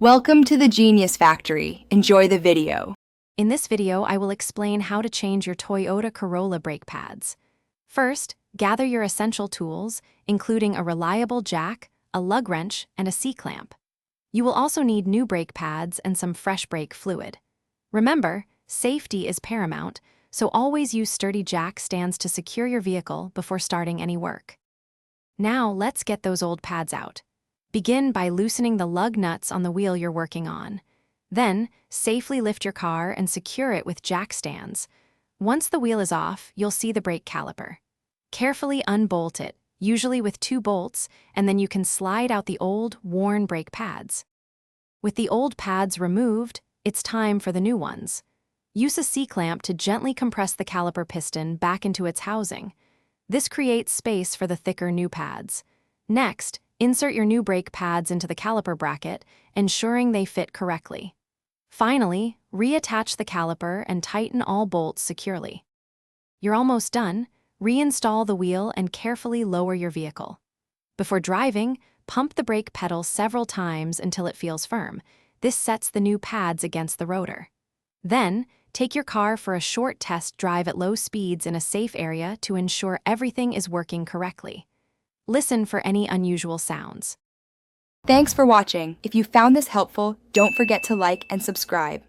Welcome to the Genius Factory. Enjoy the video. In this video, I will explain how to change your Toyota Corolla brake pads. First, gather your essential tools, including a reliable jack, a lug wrench, and a C-clamp. You will also need new brake pads and some fresh brake fluid. Remember, safety is paramount, so always use sturdy jack stands to secure your vehicle before starting any work. Now, let's get those old pads out. Begin by loosening the lug nuts on the wheel you're working on. Then, safely lift your car and secure it with jack stands. Once the wheel is off, you'll see the brake caliper. Carefully unbolt it, usually with 2 bolts, and then you can slide out the old, worn brake pads. With the old pads removed, it's time for the new ones. Use a C-clamp to gently compress the caliper piston back into its housing. This creates space for the thicker new pads. Next, insert your new brake pads into the caliper bracket, ensuring they fit correctly. Finally, reattach the caliper and tighten all bolts securely. You're almost done. Reinstall the wheel and carefully lower your vehicle. Before driving, pump the brake pedal several times until it feels firm. This sets the new pads against the rotor. Then, take your car for a short test drive at low speeds in a safe area to ensure everything is working correctly. Listen for any unusual sounds. Thanks for watching. If you found this helpful, don't forget to like and subscribe.